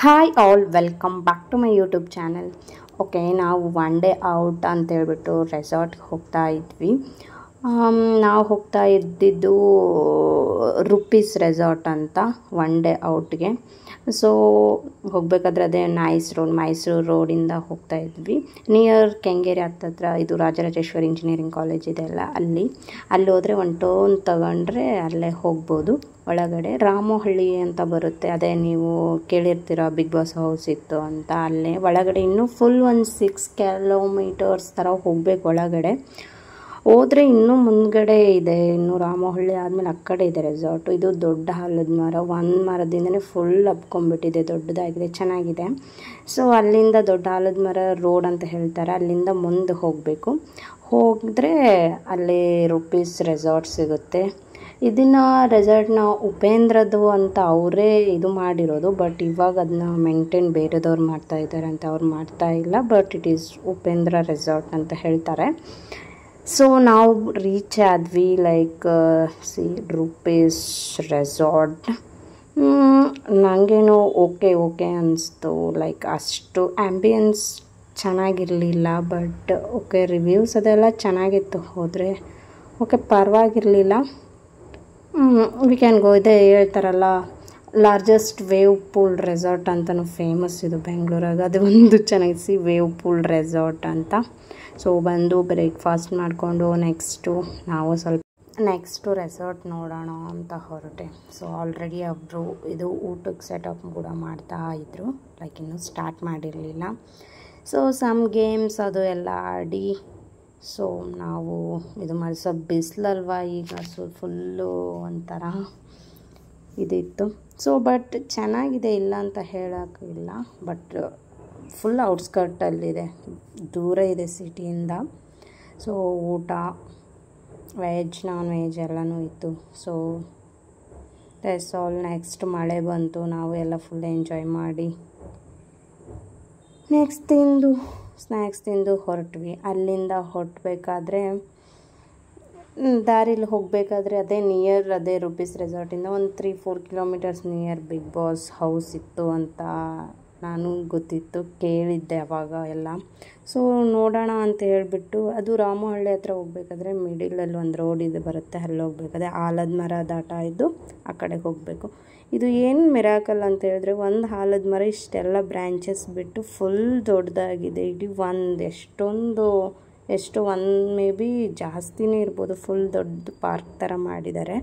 Hi all, welcome back to my YouTube channel. Okay, ನಾವು one day out ಅಂತೇಳ್ಬಿಟ್ಟು ರೆಸಾರ್ಟ್ಗೆ ಹೋಗ್ತಾ ಇದ್ವಿ. ನಾವು ಹೋಗ್ತಾ ಇದ್ದಿದ್ದು ರುಪೀಸ್ ರೆಸಾರ್ಟ್ ಅಂತ ಒನ್ ಡೇ ಔಟ್ಗೆ. ಸೊ ಹೋಗಬೇಕಾದ್ರೆ ಅದೇ ಮೈಸೂರು ರೋಡಿಂದ ಹೋಗ್ತಾ ಇದ್ವಿ. ನಿಯರ್ ಕೆಂಗೇರಿ ಹತ್ತತ್ರ ಇದು ರಾಜರಾಜೇಶ್ವರಿ ಇಂಜಿನಿಯರಿಂಗ್ ಕಾಲೇಜ್ ಇದೆಯಲ್ಲ, ಅಲ್ಲಿ ಹೋದರೆ ಒಂದು ಟೋನ್ ತಗೊಂಡ್ರೆ ಅಲ್ಲೇ ಹೋಗ್ಬೋದು. ಒಳಗಡೆ ರಾಮೋಹಳ್ಳಿ ಅಂತ ಬರುತ್ತೆ, ಅದೇ ನೀವು ಕೇಳಿರ್ತೀರ ಬಿಗ್ ಬಾಸ್ ಹೌಸ್ ಇತ್ತು ಅಂತ. ಅಲ್ಲೇ ಒಳಗಡೆ ಇನ್ನೂ ಫುಲ್ ಒಂದು 6 ಕಿಲೋಮೀಟರ್ಸ್ ಥರ ಹೋಗ್ಬೇಕು ಒಳಗಡೆ. ಹೋದರೆ ಇನ್ನೂ ಮುಂದ್ಗಡೆ ಇದೆ, ಇನ್ನು ರಾಮೋಹಳ್ಳಿ ಆದಮೇಲೆ ಆ ಕಡೆ ಇದೆ ರೆಸಾರ್ಟು. ಇದು ದೊಡ್ಡ ಆಲದ ಮರ, ಒಂದು ಮರದಿಂದನೇ ಫುಲ್ ಹಬ್ಕೊಂಡ್ಬಿಟ್ಟಿದೆ, ದೊಡ್ಡದಾಗಿದೆ, ಚೆನ್ನಾಗಿದೆ. ಸೊ ಅಲ್ಲಿಂದ ದೊಡ್ಡ ಆಲದ ಮರ ರೋಡ್ ಅಂತ ಹೇಳ್ತಾರೆ, ಅಲ್ಲಿಂದ ಮುಂದೆ ಹೋಗಬೇಕು. ಹೋಗಿದ್ರೆ ಅಲ್ಲಿ ರುಪೀಸ್ ರೆಸಾರ್ಟ್ ಸಿಗುತ್ತೆ. ಇದನ್ನು ರೆಸಾರ್ಟ್ನ ಉಪೇಂದ್ರದು ಅಂತ ಅವರೇ ಇದು ಮಾಡಿರೋದು, ಬಟ್ ಇವಾಗ ಅದನ್ನ ಮೇಂಟೈನ್ ಬೇರೆದವ್ರು ಮಾಡ್ತಾ ಇದ್ದಾರೆ ಅಂತ, ಅವ್ರು ಮಾಡ್ತಾ ಇಲ್ಲ. But it is Upendra resort ಅಂತ ಹೇಳ್ತಾರೆ. ಸೊ ನಾವು ರೀಚ್ ಆದ್ವಿ, ಲೈಕ್ ರುಪೀಸ್ ರೆಸಾರ್ಟ್. ನನಗೇನು ಓಕೆ ಅನ್ನಿಸ್ತು. ಲೈಕ್ ಅಷ್ಟು ಆ್ಯಂಬಿಯನ್ಸ್ ಚೆನ್ನಾಗಿರಲಿಲ್ಲ, ಬಟ್ ಓಕೆ ರಿವ್ಯೂಸ್ ಅದೆಲ್ಲ ಚೆನ್ನಾಗಿತ್ತು. ಹೋದರೆ ಓಕೆ ಪರವಾಗಿರಲಿಲ್ಲ. We can go. ಇದೆ ಹೇಳ್ತಾರಲ್ಲ, ಲಾರ್ಜೆಸ್ಟ್ ವೇವ್ ಪೂಲ್ ರೆಸಾರ್ಟ್ ಅಂತಲೂ ಫೇಮಸ್ ಇದು ಬೆಂಗಳೂರಾಗ. ಅದು ಒಂದು ಚೆನ್ನಾಗಿಸಿ ವೇವ್ ಪೂಲ್ ರೆಸಾರ್ಟ್ ಅಂತ. ಸೊ ಬಂದು ಬ್ರೇಕ್ಫಾಸ್ಟ್ ಮಾಡಿಕೊಂಡು ನೆಕ್ಸ್ಟು ರೆಸಾರ್ಟ್ ನೋಡೋಣ ಅಂತ ಹೊರಟೆ. ಸೊ ಆಲ್ರೆಡಿ ಒಬ್ಬರು ಇದು ಊಟಕ್ಕೆ ಸೆಟಪ್ ಕೂಡ ಮಾಡ್ತಾ ಇದ್ದರು, ಲೈಕ್ ಇನ್ನೂ ಸ್ಟಾರ್ಟ್ ಮಾಡಿರಲಿಲ್ಲ. ಸೊ ಸಮ್ ಗೇಮ್ಸ್ ಅದು ಎಲ್ಲ ಆಡಿ, ಸೊ ನಾವು ಇದು ಮಾಡಿ, ಸ್ವಲ್ಪ ಬಿಸಿಲಲ್ವ ಈಗ, ಸೊ ಫುಲ್ಲು ಒಂಥರ ಇದಿತ್ತು. ಸೊ ಬಟ್ ಚೆನ್ನಾಗಿದೆ, ಇಲ್ಲ ಅಂತ ಹೇಳೋಕ್ಕಿಲ್ಲ. ಬಟ್ ಫುಲ್ ಔಟ್ಸ್ಕರ್ಟಲ್ಲಿದೆ, ದೂರ ಇದೆ ಸಿಟಿಯಿಂದ. ಸೊ ಊಟ ವೆಜ್ ನಾನ್ ವೆಜ್ ಎಲ್ಲನೂ ಇತ್ತು. So that's all. ನೆಕ್ಸ್ಟ್ ಮಳೆ ಬಂತು, ನಾವು ಎಲ್ಲ ಫುಲ್ ಎಂಜಾಯ್ ಮಾಡಿ ಸ್ನ್ಯಾಕ್ಸ್ ತಿಂದು ಹೊರಟ್ವಿ. ಅಲ್ಲಿಂದ ಹೊರಟಬೇಕಾದ್ರೆ ದಾರಿಲಿ ಹೋಗಬೇಕಾದ್ರೆ ಅದೇ ರುಪೀಸ್ ರೆಸಾರ್ಟಿಂದ ಒಂದು 3-4 kilometres near Bigg boss house ಇತ್ತು ಅಂತ ನಾನು ಗೊತ್ತಿತ್ತು, ಕೇಳಿದ್ದೆ ಅವಾಗ ಎಲ್ಲ. ಸೊ ನೋಡೋಣ ಅಂತ ಹೇಳಿಬಿಟ್ಟು, ಅದು ರಾಮಹಳ್ಳಿ ಹತ್ರ ಹೋಗಬೇಕಾದ್ರೆ ಮಿಡಿಲಲ್ಲಿ ಒಂದು ರೋಡ್ ಇದು ಬರುತ್ತೆ, ಅಲ್ಲಿ ಹೋಗ್ಬೇಕಾದ್ರೆ ಆಲದ ಮರ ದಾಟ ಇದ್ದು ಆ ಕಡೆಗೆ ಹೋಗಬೇಕು. ಇದು ಏನು ಮಿರಾಕಲ್ ಅಂತ ಹೇಳಿದ್ರೆ, ಒಂದು ಆಲದ ಮರ ಇಷ್ಟೆಲ್ಲ ಬ್ರ್ಯಾಂಚಸ್ ಬಿಟ್ಟು ಫುಲ್ ದೊಡ್ಡದಾಗಿದೆ. ಇಡೀ ಒಂದು ಮೇ ಬಿ ಜಾಸ್ತಿನೇ ಇರ್ಬೋದು, ಫುಲ್ ದೊಡ್ಡ ಪಾರ್ಕ್ ಥರ ಮಾಡಿದ್ದಾರೆ.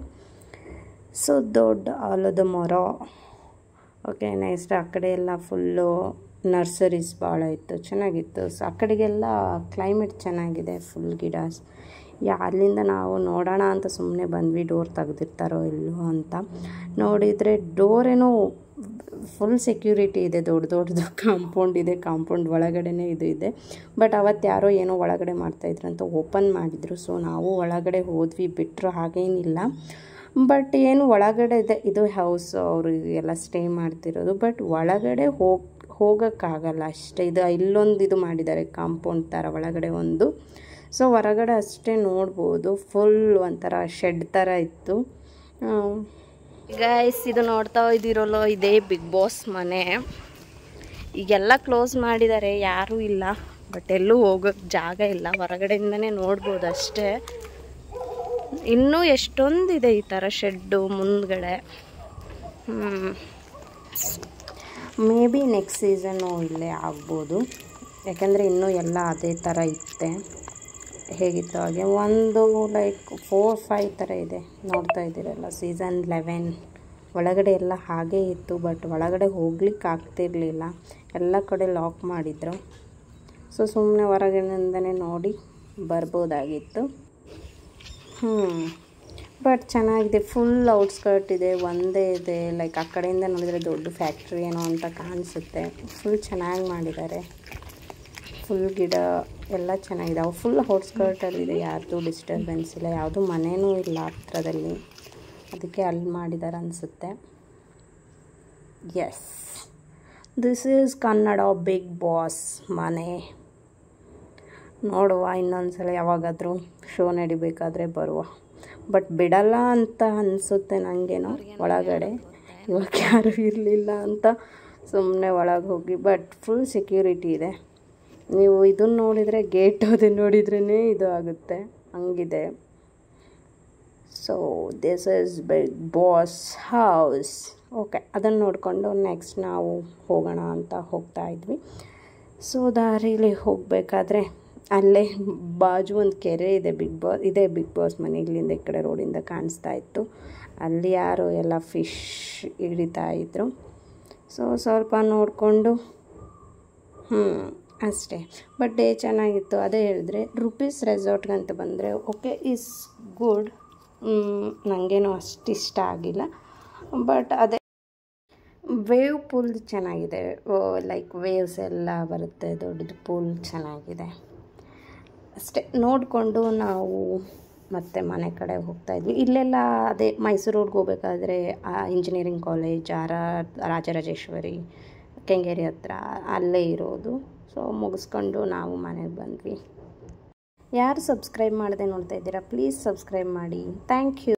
ಸೊ ದೊಡ್ಡ ಆಲದ ಮರ. ಓಕೆ, ನೆಕ್ಸ್ಟ್ ಆ ಕಡೆ ಎಲ್ಲ ಫುಲ್ಲು ನರ್ಸರೀಸ್ ಭಾಳ ಇತ್ತು, ಚೆನ್ನಾಗಿತ್ತು. ಸೊ ಆ ಕಡೆಗೆಲ್ಲ ಕ್ಲೈಮೇಟ್ ಚೆನ್ನಾಗಿದೆ, ಫುಲ್ ಗಿಡಸ್. ಅಲ್ಲಿಂದ ನಾವು ನೋಡೋಣ ಅಂತ ಸುಮ್ಮನೆ ಬಂದ್ವಿ, ಡೋರ್ ತೆಗೆದಿರ್ತಾರೋ ಇಲ್ಲೋ ಅಂತ. ನೋಡಿದರೆ ಡೋರೇನೋ ಫುಲ್ ಸೆಕ್ಯೂರಿಟಿ ಇದೆ, ದೊಡ್ಡದು ಕಾಂಪೌಂಡ್ ಇದೆ, ಕಾಂಪೌಂಡ್ ಒಳಗಡೆನೇ ಇದು ಇದೆ. ಬಟ್ ಅವತ್ತು ಯಾರೋ ಏನೋ ಒಳಗಡೆ ಮಾಡ್ತಾಯಿದ್ರಂತ ಓಪನ್ ಮಾಡಿದರು. ಸೊ ನಾವು ಒಳಗಡೆ ಹೋದ್ವಿ, ಬಿಟ್ಟರು, ಹಾಗೇನಿಲ್ಲ. ಬಟ್ ಏನು ಒಳಗಡೆ ಇದೆ, ಇದು ಹೌಸ್ ಅವರು ಎಲ್ಲ ಸ್ಟೇ ಮಾಡ್ತಿರೋದು. ಬಟ್ ಒಳಗಡೆ ಹೋಗೋಕ್ಕಾಗಲ್ಲ ಅಷ್ಟೇ. ಇಲ್ಲೊಂದು ಇದು ಮಾಡಿದ್ದಾರೆ, ಕಾಂಪೌಂಡ್ ಥರ ಒಳಗಡೆ ಒಂದು. ಸೊ ಹೊರಗಡೆ ಅಷ್ಟೇ ನೋಡ್ಬೋದು, ಫುಲ್ ಒಂಥರ ಶೆಡ್ ಥರ ಇತ್ತು. ಗೈಸ್, ಇದು ನೋಡ್ತಾ ಇದ್ದೀರಲ್ಲೋ, ಇದೇ ಬಿಗ್ ಬಾಸ್ ಮನೆ. ಈಗೆಲ್ಲ ಕ್ಲೋಸ್ ಮಾಡಿದ್ದಾರೆ, ಯಾರೂ ಇಲ್ಲ. ಬಟ್ ಎಲ್ಲೂ ಹೋಗೋಕ್ಕೆ ಜಾಗ ಇಲ್ಲ, ಹೊರಗಡೆಯಿಂದನೇ ನೋಡ್ಬೋದು ಅಷ್ಟೇ. ಇನ್ನೂ ಎಷ್ಟೊಂದಿದೆ ಈ ಥರ ಶೆಡ್ಡು ಮುಂದ್ಗಡೆ. ಮೇ ಬಿ ನೆಕ್ಸ್ಟ್ ಸೀಸನ್ನು ಇಲ್ಲೇ ಆಗ್ಬೋದು, ಯಾಕೆಂದರೆ ಇನ್ನೂ ಎಲ್ಲ ಅದೇ ಥರ ಇತ್ತೆ, ಹೇಗಿತ್ತು ಹಾಗೆ. ಒಂದು ಲೈಕ್ 4-5 ಥರ ಇದೆ, ನೋಡ್ತಾ ಇದ್ದೀರಲ್ಲ. ಸೀಸನ್ 11 ಒಳಗಡೆ ಎಲ್ಲ ಹಾಗೇ ಇತ್ತು, ಬಟ್ ಒಳಗಡೆ ಹೋಗ್ಲಿಕ್ಕೆ ಆಗ್ತಿರ್ಲಿಲ್ಲ, ಎಲ್ಲ ಕಡೆ ಲಾಕ್ ಮಾಡಿದ್ರು. ಸೊ ಸುಮ್ಮನೆ ಹೊರಗಿನಿಂದನೇ ನೋಡಿ ಬರ್ಬೋದಾಗಿತ್ತು. ಬಟ್ ಚೆನ್ನಾಗಿದೆ, ಫುಲ್ ಔಟ್ಸ್ಕರ್ಟ್ ಇದೆ, ಒಂದೇ ಇದೆ. ಲೈಕ್ ಆ ಕಡೆಯಿಂದ ನೋಡಿದರೆ ದೊಡ್ಡ ಫ್ಯಾಕ್ಟ್ರಿ ಏನೋ ಅಂತ ಕಾಣಿಸುತ್ತೆ. ಫುಲ್ ಚೆನ್ನಾಗಿ ಮಾಡಿದ್ದಾರೆ, ಫುಲ್ ಗಿಡ ಎಲ್ಲ ಚೆನ್ನಾಗಿದೆ. ಅವು ಫುಲ್ ಔಟ್ಸ್ಕರ್ಟಲ್ಲಿದೆ, ಯಾರ್ದು ಡಿಸ್ಟರ್ಬೆನ್ಸ್ ಇಲ್ಲ, ಯಾವುದೂ ಮನೆಯೂ ಇಲ್ಲ ಹತ್ರದಲ್ಲಿ, ಅದಕ್ಕೆ ಅಲ್ಲಿ ಮಾಡಿದ್ದಾರೆ ಅನಿಸುತ್ತೆ. Yes, this is Kannada Bigg Boss ಮನೆ. ನೋಡುವ ಇನ್ನೊಂದು ಸಲ ಯಾವಾಗಾದರೂ ಶೋ ನಡಿಬೇಕಾದ್ರೆ ಬರುವ. ಬಟ್ ಬಿಡಲ್ಲ ಅಂತ ಅನಿಸುತ್ತೆ ನನಗೇನೋ ಒಳಗಡೆ, ಇವಾಗ ಯಾರೂ ಇರಲಿಲ್ಲ ಅಂತ ಸುಮ್ಮನೆ ಒಳಗೆ ಹೋಗಿ. ಬಟ್ ಫುಲ್ ಸೆಕ್ಯೂರಿಟಿ ಇದೆ. ನೀವು ಇದನ್ನು ನೋಡಿದರೆ ಗೇಟ್ ಅದನ್ನು ನೋಡಿದ್ರೇ ಇದು ಆಗುತ್ತೆ, ಹಂಗಿದೆ. So this is big boss house. Okay, ಅದನ್ನು ನೋಡಿಕೊಂಡು ನೆಕ್ಸ್ಟ್ ನಾವು ಹೋಗೋಣ ಅಂತ ಹೋಗ್ತಾ ಇದ್ವಿ. ಸೊ ದಾರಿಲಿ ಹೋಗಬೇಕಾದ್ರೆ ಅಲ್ಲೇ ಬಾಜು ಒಂದು ಕೆರೆ ಇದೆ, ಬಿಗ್ ಬಾಸ್ ಮನೆ. ಇಲ್ಲಿಂದ ಈ ಕಡೆ ರೋಡಿಂದ ಕಾಣಿಸ್ತಾ ಇತ್ತು. ಅಲ್ಲಿ ಯಾರೋ ಎಲ್ಲ ಫಿಶ್ ಹಿಡಿತಾ ಇದ್ರು. ಸೊ ಸ್ವಲ್ಪ ನೋಡಿಕೊಂಡು ಅಷ್ಟೇ. ಬಟ್ ಡೇ ಚೆನ್ನಾಗಿತ್ತು. ಅದೇ ಹೇಳಿದ್ರೆ ರುಪೀಸ್ ರೆಸಾರ್ಟ್ಗಂತ ಬಂದರೆ ಓಕೆ ಈಸ್ ಗುಡ್. ನನಗೇನು ಅಷ್ಟು ಇಷ್ಟ ಆಗಿಲ್ಲ. ಬಟ್ ಅದೇ ವೇವ್ ಪೂಲ್ ಚೆನ್ನಾಗಿದೆ. ಲೈಕ್ ವೇವ್ಸ್ ಎಲ್ಲ ಬರುತ್ತೆ, ದೊಡ್ಡದು ಪೂಲ್ ಚೆನ್ನಾಗಿದೆ. ಅಷ್ಟೇ ನೋಡಿಕೊಂಡು ನಾವು ಮತ್ತೆ ಮನೆ ಕಡೆ ಹೋಗ್ತಾಯಿದ್ವಿ. ಇಲ್ಲೆಲ್ಲ ಅದೇ ಮೈಸೂರು ರೋಡ್ಗೆ ಹೋಗ್ಬೇಕಾದ್ರೆ ಇಂಜಿನಿಯರಿಂಗ್ ಕಾಲೇಜ್, ರಾಜರಾಜೇಶ್ವರಿ, ಕೆಂಗೇರಿ ಹತ್ರ ಅಲ್ಲೇ ಇರೋದು. ಸೊ ಮುಗಿಸ್ಕೊಂಡು ನಾವು ಮನೆಗೆ ಬಂದ್ವಿ. ಯಾರು ಸಬ್ಸ್ಕ್ರೈಬ್ ಮಾಡದೆ ನೋಡ್ತಾ ಇದ್ದೀರಾ, ಪ್ಲೀಸ್ ಸಬ್ಸ್ಕ್ರೈಬ್ ಮಾಡಿ. Thank you.